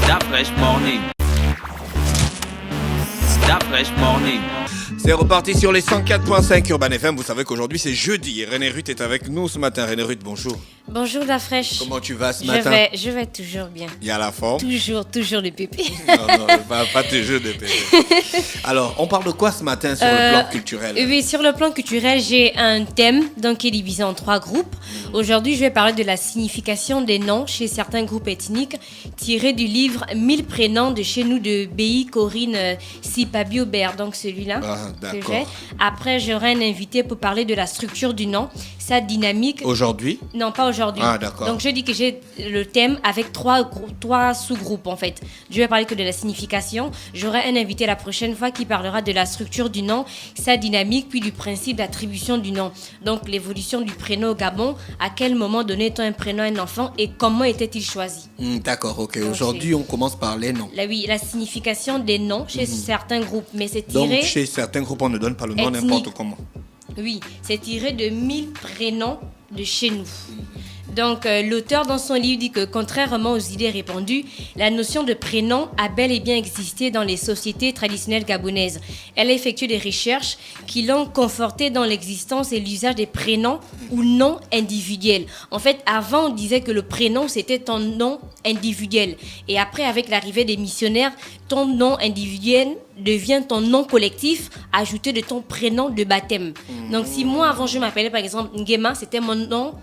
That Fresh Morning. That Fresh Morning. C'est reparti sur les 104.5 Urban FM. Vous savez qu'aujourd'hui c'est jeudi et René Ruth est avec nous ce matin. René Ruth, bonjour. Bonjour la fraîche. Comment tu vas ce matin? Je vais toujours bien. Il y a la forme? Toujours le pépé. Non, pas toujours de pépé. Alors, on parle de quoi ce matin sur le plan culturel? Oui, sur le plan culturel, j'ai un thème donc, qui est divisé en 3 groupes. Aujourd'hui, je vais parler de la signification des noms chez certains groupes ethniques, tiré du livre 1000 prénoms de chez nous de B.I. Corinne Sipabiobert. Donc celui-là que j'ai. Après, j'aurai un invité pour parler de la structure du nom, sa dynamique. Aujourd'hui? Non, pas aujourd'hui. Ah, d'accord. Donc, je dis que j'ai le thème avec 3 sous-groupes, en fait. Je vais parler que de la signification. J'aurai un invité la prochaine fois qui parlera de la structure du nom, sa dynamique, puis du principe d'attribution du nom. Donc, l'évolution du prénom au Gabon. À quel moment donnait-on un prénom à un enfant et comment était-il choisi? D'accord, ok. Aujourd'hui, on commence par les noms. Oui, la signification des noms chez certains groupes. Mais c'est tiré... Donc, chez certains groupes, on ne donne pas le nom n'importe comment. Oui, c'est tiré de 1000 prénoms de chez nous. Donc, l'auteur dans son livre dit que, contrairement aux idées répandues, la notion de prénom a bel et bien existé dans les sociétés traditionnelles gabonaises. Elle a effectué des recherches qui l'ont conforté dans l'existence et l'usage des prénoms ou noms individuels. En fait, avant, on disait que le prénom, c'était ton nom individuel. Et après, avec l'arrivée des missionnaires, ton nom individuel devient ton nom collectif ajouté de ton prénom de baptême. Donc, si moi, avant, je m'appelais par exemple Ngema, c'était mon nom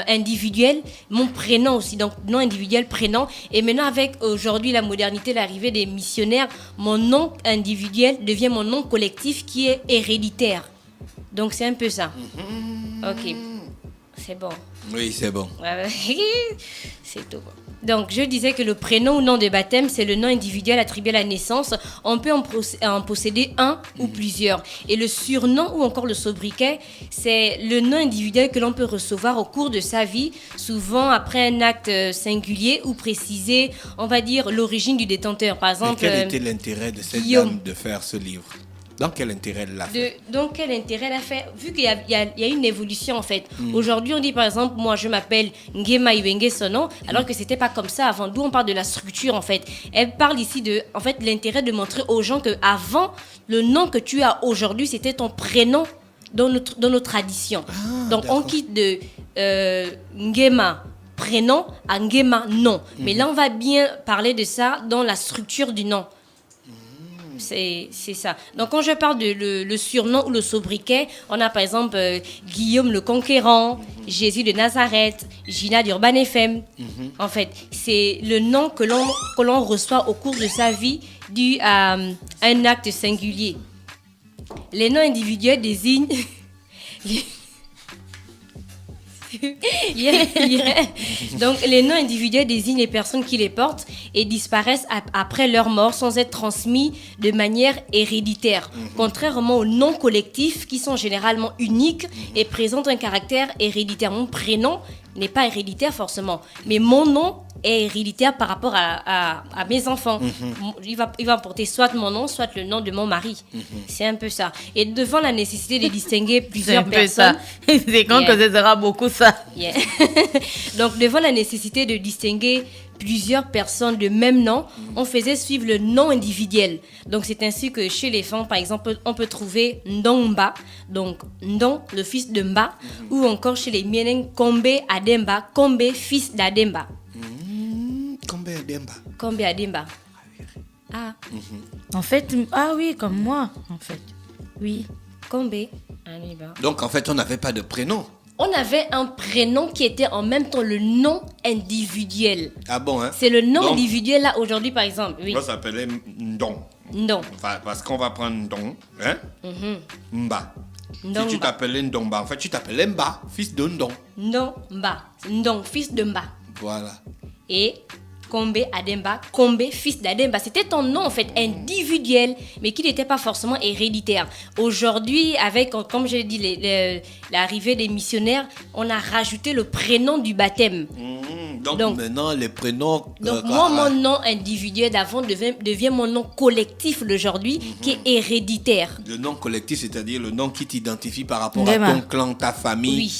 individuel, mon prénom aussi, donc nom individuel, prénom. Et maintenant, avec aujourd'hui la modernité, l'arrivée des missionnaires, mon nom individuel devient mon nom collectif qui est héréditaire. Donc, c'est un peu ça. Ok, c'est bon. Oui, c'est bon. C'est tout bon. Donc, je disais que le prénom ou nom de baptême, c'est le nom individuel attribué à la naissance. On peut en posséder un ou plusieurs. Et le surnom ou encore le sobriquet, c'est le nom individuel que l'on peut recevoir au cours de sa vie, souvent après un acte singulier ou préciser, on va dire, l'origine du détenteur. Par exemple, et quel était l'intérêt de cette dame de faire ce livre? Dans quel intérêt elle l'a fait? Donc, quel intérêt elle a fait? Vu qu'il y a une évolution, en fait. Aujourd'hui, on dit, par exemple, moi, je m'appelle Ngema Iwenge Sono, alors que c'était pas comme ça avant. D'où on parle de la structure, en fait. Elle parle ici de, en fait, l'intérêt de montrer aux gens que avant, le nom que tu as aujourd'hui, c'était ton prénom dans nos traditions. Donc, d'accord. On quitte de Ngema prénom à Ngema nom. Mais là, on va bien parler de ça dans la structure du nom. C'est ça. Donc, quand je parle de le surnom ou le sobriquet, on a par exemple Guillaume le Conquérant, Jésus de Nazareth, Gina d'Urban FM. En fait, c'est le nom que l'on reçoit au cours de sa vie dû à un acte singulier. Les noms individuels désignent... Donc, les noms individuels désignent les personnes qui les portent et disparaissent après leur mort sans être transmis de manière héréditaire. Contrairement aux noms collectifs qui sont généralement uniques et présentent un caractère héréditaire. Mon prénom n'est pas héréditaire forcément, mais mon nom est héréditaire par rapport à mes enfants. Il va porter soit mon nom, soit le nom de mon mari. C'est un peu ça. Et devant la nécessité de distinguer plusieurs personnes... C'est quand que ce sera beaucoup ça. Donc, devant la nécessité de distinguer plusieurs personnes de même nom, on faisait suivre le nom individuel. Donc, c'est ainsi que chez les femmes, par exemple, on peut trouver Ndongba, donc Ndong, le fils de Mba, ou encore chez les Mieneng, Kombe Ademba, Kombe, fils d'Ademba. Kombe Ademba. Kombe Ademba. En fait, oui, comme moi, en fait. Oui. Kombe Ademba. Donc, en fait, on n'avait pas de prénom. On avait un prénom qui était en même temps le nom individuel. Ah bon, hein? C'est le nom individuel, là, aujourd'hui, par exemple. Oui. Moi, ça s'appelait Ndong. Ndong. Enfin, parce qu'on va prendre Ndong, hein? Mba. Ndong Si tu Mba. t'appelais Ndongba, en fait, tu t'appelais Mba, fils de Ndong. Ndong Mba. Ndong, fils de Mba. Voilà. Et Kombe Ademba, Kombe, fils d'Ademba. C'était ton nom, en fait, individuel, mais qui n'était pas forcément héréditaire. Aujourd'hui, avec, comme je l'ai dit, l'arrivée des missionnaires, on a rajouté le prénom du baptême. Donc maintenant, les prénoms... Donc, mon nom individuel d'avant devient mon nom collectif d'aujourd'hui, qui est héréditaire. Le nom collectif, c'est-à-dire le nom qui t'identifie par rapport à ton clan, ta famille. Oui.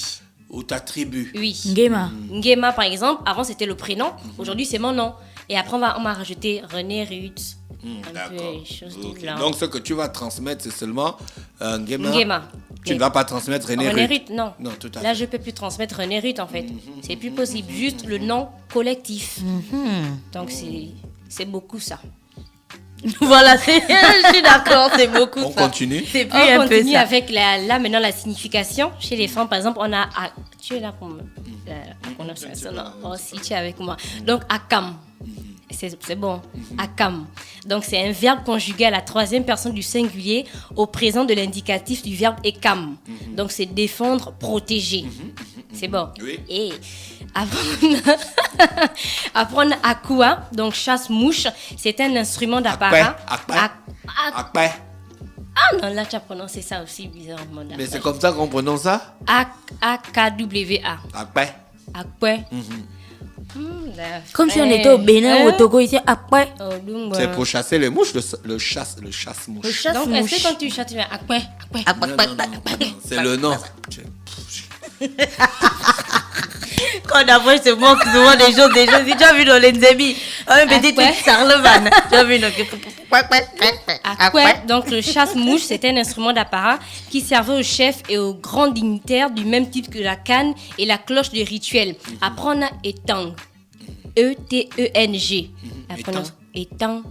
Ou ta tribu. Oui. Ngema. Ngema, par exemple, avant c'était le prénom, aujourd'hui c'est mon nom. Et après, on m'a rajouté René Ruth. Un peu chose Ok. du genre. Donc, ce que tu vas transmettre, c'est seulement Ngema. Ngema. Tu ne vas pas transmettre René René Ruth. Ruth, non. Non, tout à Là, fait. je peux plus transmettre René Ruth, en fait. C'est plus possible. Juste le nom collectif. Donc, c'est beaucoup ça. Voilà, je suis d'accord, c'est beaucoup On ça. continue. C'est plus On un peu continue ça. avec là maintenant la signification. Chez les femmes, par exemple, on a... tu es là pour la prononciation, non? Oh, si tu es avec moi. Donc, akam. C'est bon. Akam. Donc, c'est un verbe conjugué à la troisième personne du singulier au présent de l'indicatif du verbe ekam. Donc, c'est défendre, protéger. C'est bon. Oui. Et apprendre akua, donc chasse-mouche, c'est un instrument d'apparat. Akpé. Ah non, là, tu as prononcé ça aussi bizarrement. Mais c'est comme ça qu'on prononce ça? A-K-W-A. Akpé. Akwe. Comme si on était au Bénin ou au Togo ici, après. C'est pour chasser les mouches, le chasse-mouche. Le chasse Donc, est-ce que quand tu chantes, tu fais akwe, akwe. Non, c'est le nom. Quand d'après, je moque souvent des choses. Si tu as vu dans l'Enzemi, un petit truc Sarlevan. Tu as vu Akwe, donc le chasse-mouche, c'était un instrument d'apparat qui servait aux chefs et aux grands dignitaires du même type que la canne et la cloche de rituel. Apprendre étang. E-T-E-N-G. Étang.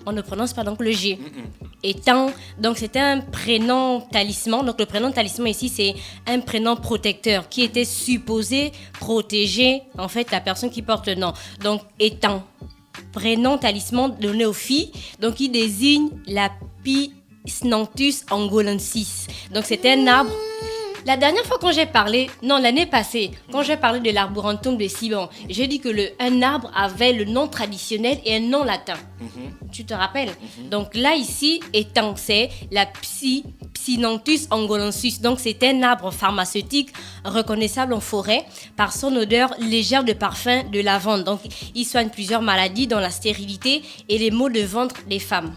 On ne prononce pas donc le G. Étang, donc c'était un prénom talisman. Donc le prénom talisman ici, c'est un prénom protecteur qui était supposé protéger en fait la personne qui porte le nom. Donc étang, prénom talisman donné aux filles, donc il désigne la Pisnanthus angolensis. Donc c'était un arbre. La dernière fois quand j'ai parlé, non l'année passée, quand j'ai parlé de l'arborentum de Siban, j'ai dit que un arbre avait le nom traditionnel et un nom latin. Tu te rappelles? Donc là ici, étant c'est la Pisnanthus angolensis. Donc c'est un arbre pharmaceutique reconnaissable en forêt par son odeur légère de parfum de lavande. Donc il soigne plusieurs maladies dont la stérilité et les maux de ventre des femmes.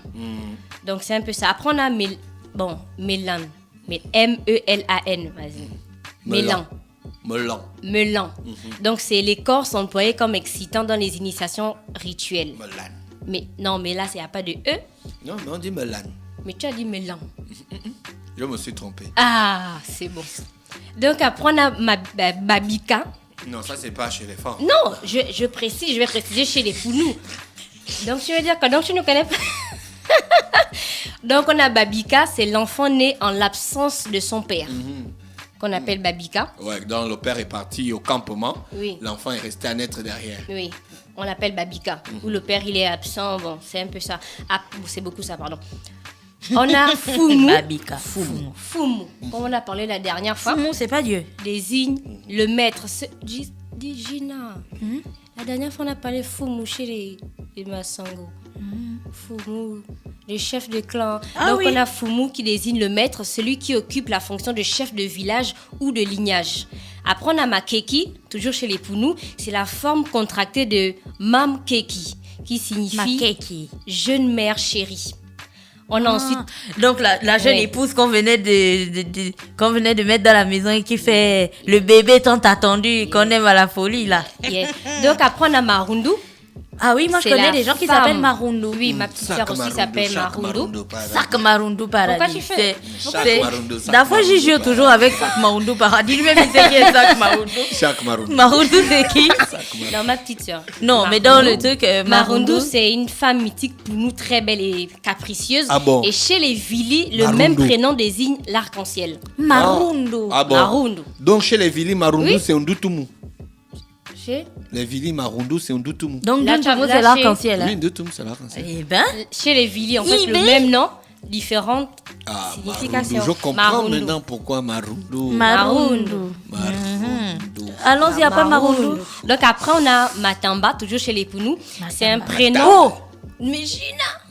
Donc c'est un peu ça. Après on a mélan. Mais M-E-L-A-N, vas-y. Mélan. Mélan. Donc, c'est l'écorce employée comme excitant dans les initiations rituelles. Melan. Mais non, mais là, il n'y a pas de E. Non, mais on dit Melan. Mais tu as dit mélan. Je me suis trompé. Ah, c'est bon. Donc, après, on a Babika. Non, ça, c'est pas chez les femmes. Non, je vais préciser chez les Pounous. Donc, tu veux dire que donc, tu ne connais pas. Donc, on a Babika, c'est l'enfant né en l'absence de son père, qu'on appelle Babika. Ouais, donc le père est parti au campement. Oui. L'enfant est resté à naître derrière. Oui, on l'appelle Babika. Ou le père, il est absent. Bon, c'est un peu ça. Ah, c'est beaucoup ça, pardon. On a Fumu. Babika. Fumu, comme on a parlé la dernière fois, Fumu, c'est pas Dieu. désigne le maître. Dis Gina. La dernière fois, on a parlé Fumu chez les Massango. Fumu, le chef de clan. Ah Donc, oui. on a Fumu qui désigne le maître, celui qui occupe la fonction de chef de village ou de lignage. Après, on a Makeki, toujours chez les Pounous. C'est la forme contractée de Mamkeki, qui signifie Makeki. jeune mère chérie. On a ensuite... Donc la jeune Ouais. épouse qu'on venait qu'on venait de mettre dans la maison et qui fait le bébé tant attendu qu'on aime à la folie là. Yeah. Donc après on a Marundu. Ah oui, moi je C'est connais la des gens qui femme. s'appellent Marundu. Oui, ma petite sœur aussi s'appelle Marundu. Sac Marundu Paradis. Pourquoi tu fais- Sac Marundu, Sac La fois j'y joue Marundu toujours avec Sac Marundu Paradis. Lui-même il sait qui est Sac Marundu. Chaque Marundu. Marundu c'est qui? Non, ma petite sœur. Non, mais dans le truc Marundu, Marundu c'est une femme mythique pour nous très belle et capricieuse. Ah bon? Et chez les Vili, le Marundu. même prénom désigne l'arc-en-ciel. Marundu. Ah bon? Marundu. Donc chez les Vili Marundu, Oui. c'est Ndutumu. Chez, Les Vili Marundu, c'est Ndutumu. Donc Là, Dieu tu as- c'est là, l'arc-en-ciel. Oui, Hein? Ndutumu, c'est l'arc-en-ciel. Eh ben, chez les Vili, en fait, Ibe. le même nom, différentes Ah, significations. Marundu. Je comprends Marundu. maintenant pourquoi Marundu. Marundu. Marundu. Allons-y après Marundu. Donc après, on a Matamba, toujours chez les Pounous. C'est un Matamba. prénom. Oh! Mais Gina,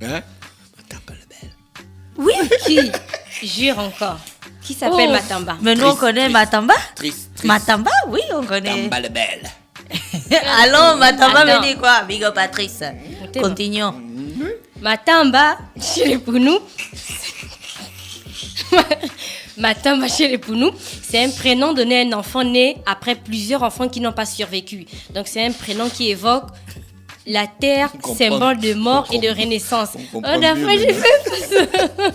Hein? Matamba le belle. Oui. qui jure encore, qui s'appelle Oh. Matamba. Ah, Mais nous on connaît Matamba. Triste. Matamba, oui, on connaît. Matamba le belle. Allons, Matamba Attends. me dit quoi? Big up Patrice. Continuons. Matamba, chez les Pounous. Matamba chez les Pounous, c'est un prénom donné à un enfant né après plusieurs enfants qui n'ont pas survécu. Donc c'est un prénom qui évoque la terre, symbole de mort et de renaissance. D'après, j'ai fait ça.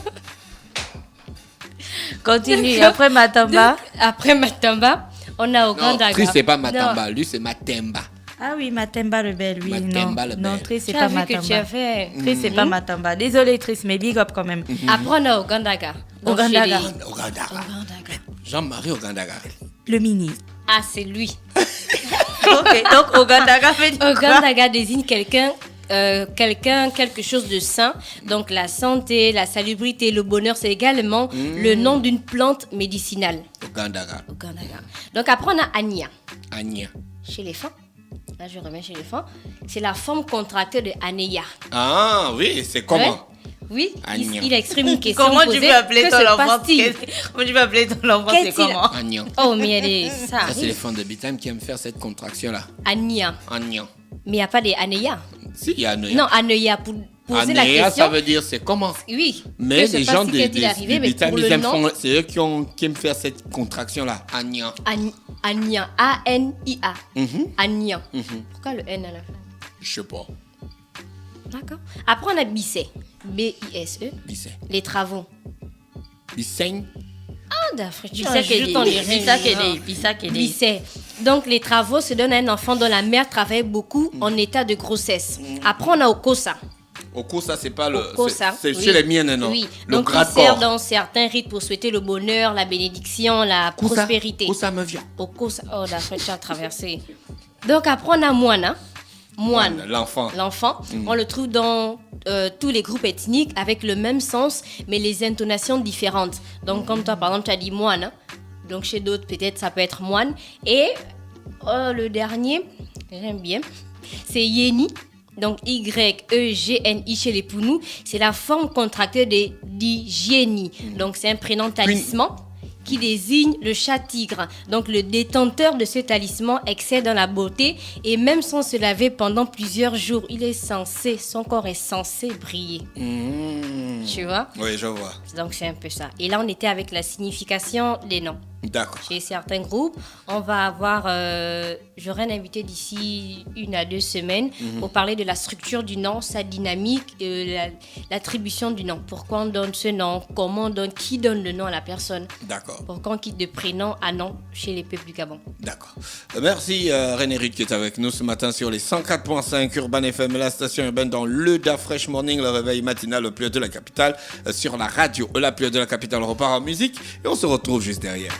Continue, après Matamba. Après Matamba, on a Ogandaga. Trice, c'est pas Matamba, lui, c'est Matemba. Ah oui, Matemba le bel, oui. Matemba le bel. Non, Trice, c'est Tu pas as vu que tu Matamba. as fait... Trice, c'est pas Matamba. Désolée, Trice, mais big up quand même. Après, on a Ogandaga. Donc, Ogandaga. chez les- Ogandaga. Jean-Marie Ogandaga. Le mini. Ah, c'est lui. Ok, donc Ogandaga fait du quoi? Ogandaga désigne quelqu'un, quelque chose de sain. Donc la santé, la salubrité, le bonheur, c'est également le nom d'une plante médicinale. Ogandaga. Ogandaga. Donc après, on a Ania. Ania. Chez les femmes. Là, je remets chez les femmes. C'est la forme contractée de Aneya. Ah oui, c'est comment? Ouais. Oui, Agnan. il exprime une question Comment tu posée. veux appeler Que ton se enfant? passe-t-il? Comment tu veux appeler ton enfant? C'est Qu'est-il? comment? Agnan. Oh, mais elle est... Ça Ça, c'est les arrive. fans de Bitam qui aiment faire cette contraction-là. Ania. Agnan. Mais il n'y a pas des Aneya. Si, il y a Anéa. Non, Aneya, pour poser la Anéa, question. ça veut dire c'est comment. Oui. Mais Que se les gens passe-t-il, de qu'est-il arrivé, du mais Bitam, pour ils le aiment nom, c'est eux qui aiment faire cette contraction-là. Agnan. Ania. A-N-I-A. Mhm. Ania. Pourquoi le N à la fin? Je sais pas. D'accord. Après, on a Bisset. B-I-S-E. Bissé. Les travaux. Bissaigne. Ah, d'Afrique. Tu Pissa ajoutes ton les Pissa règles. Pissa Kédé. Bisset. Donc, les travaux se donnent à un enfant dont la mère travaille beaucoup en état de grossesse. Après, on a Okosa. Oko, ça, c'est pas le. Okosa. C'est oui. chez les miennes, non? Oui. Le Donc, gras il sert corps. dans certains rites pour souhaiter le bonheur, la bénédiction, la prospérité. Kosa me vient. Okosa. Oh, d'Afrique, tu as traversé. Donc, après, on a Moine. Moine. L'enfant. L'enfant, on le trouve dans tous les groupes ethniques avec le même sens, mais les intonations différentes. Donc, comme toi, par exemple, tu as dit moine. Hein. Donc, chez d'autres, peut-être, ça peut être moine. Et le dernier, j'aime bien, c'est Yeni. Donc, Y-E-G-N-I chez les Pounous. C'est la forme contractée de d'Hygiénie. Donc, c'est un prénom talisman qui désigne le chat tigre. Donc le détenteur de ce talisman excelle dans la beauté et même sans se laver pendant plusieurs jours, son corps est censé briller. Tu vois? Oui, je vois. Donc c'est un peu ça. Et là on était avec la signification des noms. D'accord. Chez certains groupes, on va avoir, j'aurai un invité d'ici 1 à 2 semaines pour parler de la structure du nom, sa dynamique, l'attribution du nom. Pourquoi on donne ce nom, comment on donne, qui donne le nom à la personne. D'accord. Pourquoi on quitte de prénom à nom chez les peuples du Gabon. D'accord. Merci René Ruth qui est avec nous ce matin sur les 104.5 Urban FM, la station urbaine dans le Da Fresh Morning, le réveil matinal au plus haut de la capitale, sur la radio. La plus haut de la capitale, on repart en musique et on se retrouve juste derrière.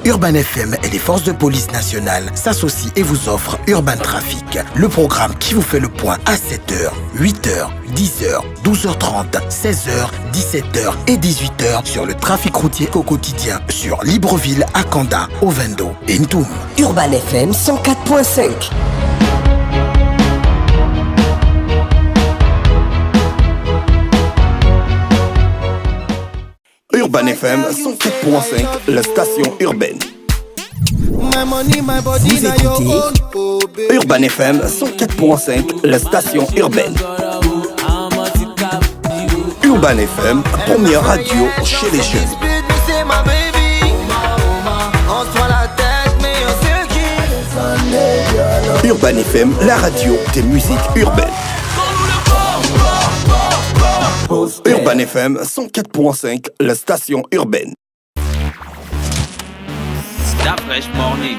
Urban FM et les forces de police nationales s'associent et vous offrent Urban Trafic, le programme qui vous fait le point à 7h, 8h, 10h, 12h30, 16h, 17h et 18h sur le trafic routier au quotidien sur Libreville, Akanda, Ovendo et Ntoum. Urban FM 104.5. Urban FM 104.5, la station urbaine. Vous écoutez Urban FM 104.5, la station urbaine. Urban FM, première radio chez les jeunes. Urban FM, la radio des musiques urbaines. Urban FM 104.5, la station urbaine. Da Fresh Morning.